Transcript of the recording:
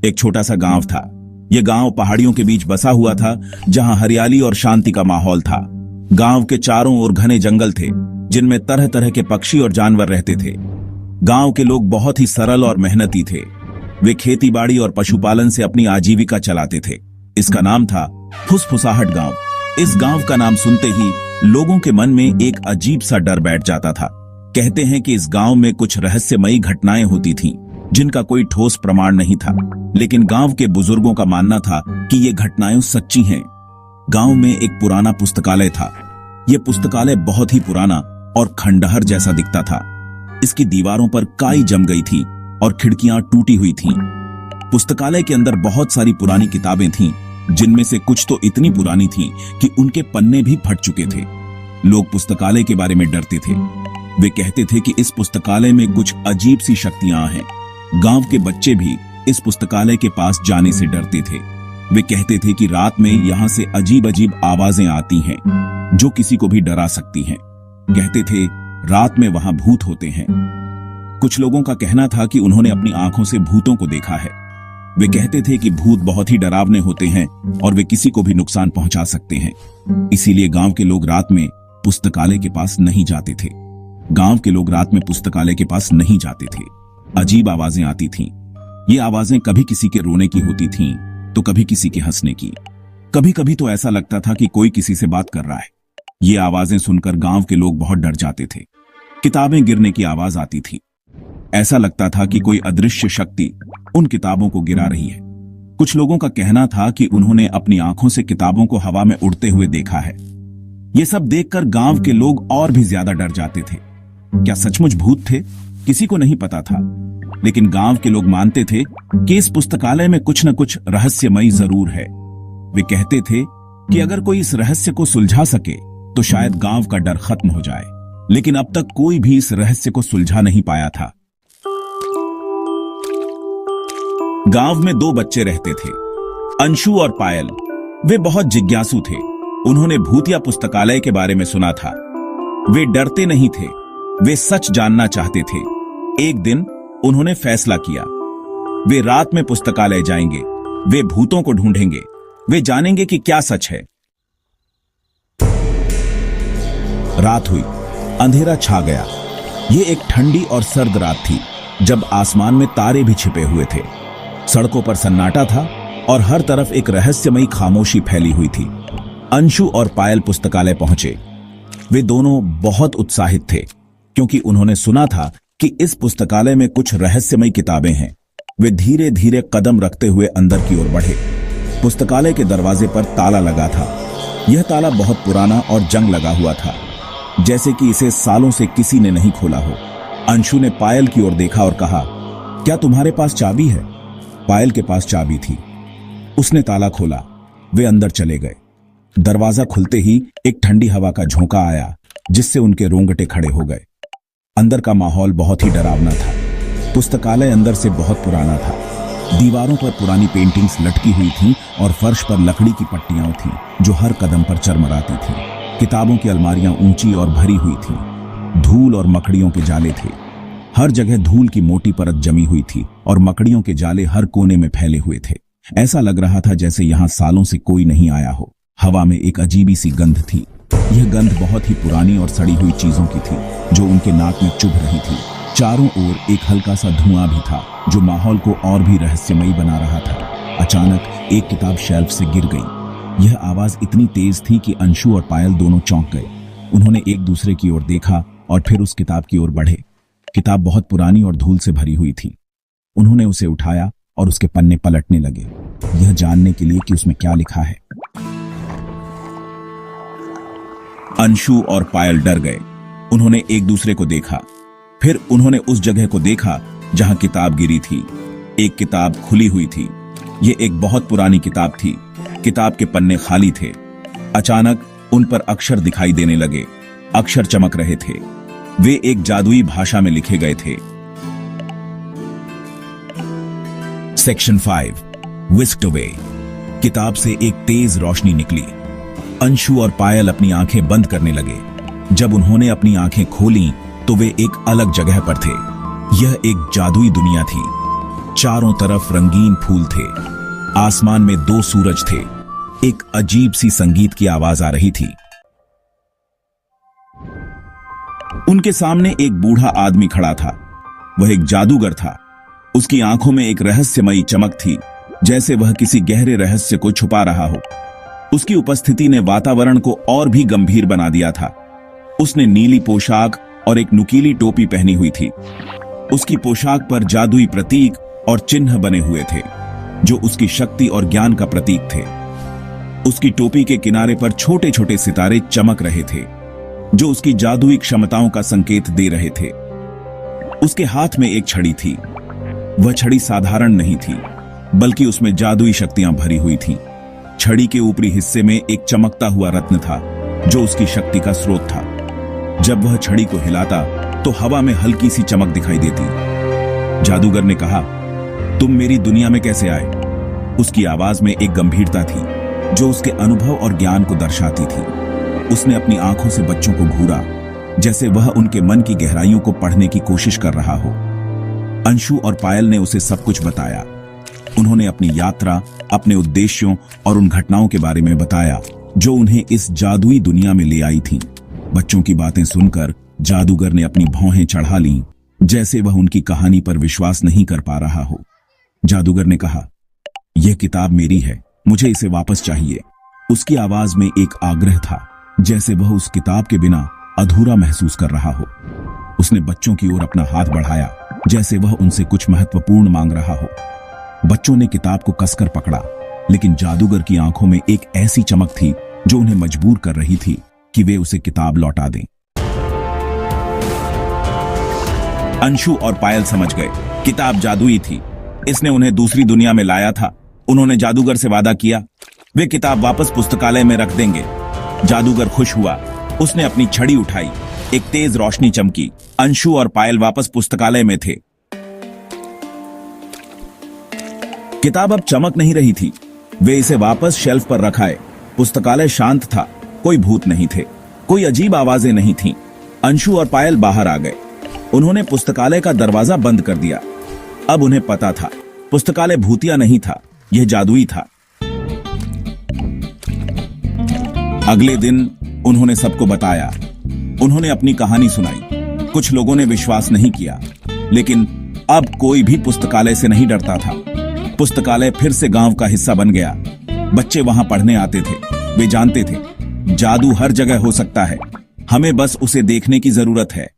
एक छोटा सा गांव था। यह गांव पहाड़ियों के बीच बसा हुआ था, जहां हरियाली और शांति का माहौल था। गांव के चारों ओर घने जंगल थे, जिनमें तरह तरह के पक्षी और जानवर रहते थे। गांव के लोग बहुत ही सरल और मेहनती थे। वे खेती बाड़ी और पशुपालन से अपनी आजीविका चलाते थे। इसका नाम था फुसफुसाहट गांव। इस गांव का नाम सुनते ही लोगों के मन में एक अजीब सा डर बैठ जाता था। कहते हैं कि इस गांव में कुछ रहस्यमयी घटनाएं होती थीं, जिनका कोई ठोस प्रमाण नहीं था, लेकिन गांव के बुजुर्गों का मानना था कि ये घटनाएं सच्ची हैं। गांव में एक पुराना पुस्तकालय था। यह पुस्तकालय बहुत ही पुराना और खंडहर जैसा दिखता था। इसकी दीवारों पर काई जम गई थी और खिड़कियां टूटी हुई थीं। पुस्तकालय के अंदर बहुत सारी पुरानी किताबें थीं, जिनमें से कुछ तो इतनी पुरानी थीं कि उनके पन्ने भी फट चुके थे। लोग पुस्तकालय के बारे में डरते थे। वे कहते थे कि इस पुस्तकालय में कुछ अजीब सी शक्तियां हैं। गांव के बच्चे भी इस पुस्तकालय के पास जाने से डरते थे। वे कहते थे कि रात में यहां से अजीब अजीब आवाजें आती हैं, जो किसी को भी डरा सकती हैं। कहते थे रात में वहां भूत होते हैं। कुछ लोगों का कहना था कि उन्होंने अपनी आंखों से भूतों को देखा है। वे कहते थे कि भूत बहुत ही डरावने होते हैं और वे किसी को भी नुकसान पहुंचा सकते हैं। इसीलिए गांव के लोग रात में पुस्तकालय के पास नहीं जाते थे। गांव के लोग रात में पुस्तकालय के पास नहीं जाते थे। अजीब आवाजें आती थीं। ये आवाजें कभी किसी के रोने की होती थीं, तो कभी किसी के हंसने की। कभी कभी तो ऐसा लगता था कि कोई किसी से बात कर रहा है। ये आवाजें सुनकर गांव के लोग बहुत डर जाते थे। किताबें गिरने की आवाज आती थी। ऐसा लगता था कि कोई अदृश्य शक्ति उन किताबों को गिरा रही है। कुछ लोगों का कहना था कि उन्होंने अपनी आंखों से किताबों को हवा में उड़ते हुए देखा है। ये सब देखकर गांव के लोग और भी ज्यादा डर जाते थे। क्या सचमुच भूत थे? किसी को नहीं पता था, लेकिन गांव के लोग मानते थे कि इस पुस्तकालय में कुछ न कुछ रहस्यमयी जरूर है। वे कहते थे कि अगर कोई इस रहस्य को सुलझा सके तो शायद गांव का डर खत्म हो जाए, लेकिन अब तक कोई भी इस रहस्य को सुलझा नहीं पाया था। गांव में दो बच्चे रहते थे, अंशु और पायल। वे बहुत जिज्ञासु थे। उन्होंने भूतिया पुस्तकालय के बारे में सुना था। वे डरते नहीं थे, वे सच जानना चाहते थे। एक दिन उन्होंने फैसला किया, वे रात में पुस्तकालय जाएंगे। वे भूतों को ढूंढेंगे। वे जानेंगे कि क्या सच है। रात हुई, अंधेरा छा गया। यह एक ठंडी और सर्द रात थी, जब आसमान में तारे भी छिपे हुए थे। सड़कों पर सन्नाटा था और हर तरफ एक रहस्यमयी खामोशी फैली हुई थी। अंशु और पायल पुस्तकालय पहुंचे। वे दोनों बहुत उत्साहित थे, क्योंकि उन्होंने सुना था कि इस पुस्तकालय में कुछ रहस्यमयी किताबें हैं। वे धीरे धीरे कदम रखते हुए अंदर की ओर बढ़े। पुस्तकालय के दरवाजे पर ताला लगा था। यह ताला बहुत पुराना और जंग लगा हुआ था, जैसे कि इसे सालों से किसी ने नहीं खोला हो। अंशु ने पायल की ओर देखा और कहा, क्या तुम्हारे पास चाबी है? पायल के पास चाबी थी। उसने ताला खोला। वे अंदर चले गए। दरवाजा खुलते ही एक ठंडी हवा का झोंका आया, जिससे उनके रोंगटे खड़े हो गए। अंदर का माहौल बहुत ही डरावना था। पुस्तकालय अंदर से बहुत पुराना था। दीवारों पर पुरानी पेंटिंग्स लटकी हुई थीं और फर्श पर लकड़ी की पट्टियां थीं, जो हर कदम पर चरमराती थीं। किताबों की अलमारियां ऊंची और भरी हुई थीं। धूल और मकड़ियों के जाले थे। हर जगह धूल की मोटी परत जमी हुई थी और मकड़ियों के जाले हर कोने में फैले हुए थे। ऐसा लग रहा था जैसे यहां सालों से कोई नहीं आया हो। हवा में एक अजीबी सी गंध थी। यह गंध बहुत ही पुरानी और सड़ी हुई चीजों की थी, जो उनके नाक में चुभ रही थी। चारों ओर एक हल्का सा धुआं भी था, जो माहौल को और भी रहस्यमयी बना रहा था। अचानक एक किताब शेल्फ से गिर गई। यह आवाज इतनी तेज थी कि अंशु और पायल दोनों चौंक गए। उन्होंने एक दूसरे की ओर देखा और फिर उस किताब की ओर बढ़े। किताब बहुत पुरानी और धूल से भरी हुई थी। उन्होंने उसे उठाया और उसके पन्ने पलटने लगे, यह जानने के लिए कि उसमें क्या लिखा है। अंशु और पायल डर गए। उन्होंने एक दूसरे को देखा। फिर उन्होंने उस जगह को देखा जहां किताब गिरी थी। एक किताब खुली हुई थी। यह एक बहुत पुरानी किताब थी। किताब के पन्ने खाली थे। अचानक उन पर अक्षर दिखाई देने लगे। अक्षर चमक रहे थे। वे एक जादुई भाषा में लिखे गए थे। Section 5 whisked away. किताब से एक तेज रोशनी निकली। अंशु और पायल अपनी आंखें बंद करने लगे। जब उन्होंने अपनी आंखें खोलीं तो वे एक अलग जगह पर थे। यह एक जादुई दुनिया थी। चारों तरफ रंगीन फूल थे। आसमान में 2 सूरज थे। एक अजीब सी संगीत की आवाज आ रही थी। उनके सामने एक बूढ़ा आदमी खड़ा था। वह एक जादूगर था। उसकी आंखों में एक रहस्यमयी चमक थी, जैसे वह किसी गहरे रहस्य को छुपा रहा हो। उसकी उपस्थिति ने वातावरण को और भी गंभीर बना दिया था। उसने नीली पोशाक और एक नुकीली टोपी पहनी हुई थी। उसकी पोशाक पर जादुई प्रतीक और चिन्ह बने हुए थे, जो उसकी शक्ति और ज्ञान का प्रतीक थे। उसकी टोपी के किनारे पर छोटे छोटे सितारे चमक रहे थे, जो उसकी जादुई क्षमताओं का संकेत दे रहे थे। उसके हाथ में एक छड़ी थी। वह छड़ी साधारण नहीं थी, बल्कि उसमें जादुई शक्तियां भरी हुई थीं। छड़ी के ऊपरी हिस्से में एक चमकता हुआ रत्न था, जो उसकी शक्ति का स्रोत था। जब वह छड़ी को हिलाता तो हवा में हल्की सी चमक दिखाई देती। जादूगर ने कहा, तुम मेरी दुनिया में कैसे आए? उसकी आवाज में एक गंभीरता थी, जो उसके अनुभव और ज्ञान को दर्शाती थी। उसने अपनी आंखों से बच्चों को घूरा, जैसे वह उनके मन की गहराइयों को पढ़ने की कोशिश कर रहा हो। अंशु और पायल ने उसे सब कुछ बताया। उन्होंने अपनी यात्रा, अपने उद्देश्यों और उन घटनाओं के बारे में बताया, जो उन्हें इस जादुई दुनिया में ले आई थीं। बच्चों की बातें सुनकर जादूगर ने अपनी भौहें चढ़ा लीं, जैसे वह उनकी कहानी पर विश्वास नहीं कर पा रहा हो। जादूगर ने कहा, यह किताब मेरी है, मुझे इसे वापस चाहिए। उसकी आवाज में एक आग्रह था, जैसे वह उस किताब के बिना अधूरा महसूस कर रहा हो। उसने बच्चों की ओर अपना हाथ बढ़ाया, जैसे वह उनसे कुछ महत्वपूर्ण मांग रहा हो। बच्चों ने किताब को कसकर पकड़ा, लेकिन जादूगर की आंखों में एक ऐसी चमक थी, जो उन्हें मजबूर कर रही थी कि वे उसे किताब लौटा दें। अंशु और पायल समझ गए, किताब जादुई थी। इसने उन्हें दूसरी दुनिया में लाया था। उन्होंने जादूगर से वादा किया, वे किताब वापस पुस्तकालय में रख देंगे। जादूगर खुश हुआ। उसने अपनी छड़ी उठाई। एक तेज रोशनी चमकी। अंशु और पायल वापस पुस्तकालय में थे। किताब अब चमक नहीं रही थी। वे इसे वापस शेल्फ पर रखाए। पुस्तकालय शांत था। कोई भूत नहीं थे, कोई अजीब आवाजें नहीं थीं। अंशु और पायल बाहर आ गए। उन्होंने पुस्तकालय का दरवाजा बंद कर दिया। अब उन्हें पता था, पुस्तकालय भूतिया नहीं था, यह जादुई था। अगले दिन उन्होंने सबको बताया। उन्होंने अपनी कहानी सुनाई। कुछ लोगों ने विश्वास नहीं किया, लेकिन अब कोई भी पुस्तकालय से नहीं डरता था। पुस्तकालय फिर से गांव का हिस्सा बन गया। बच्चे वहां पढ़ने आते थे। वे जानते थे, जादू हर जगह हो सकता है, हमें बस उसे देखने की जरूरत है।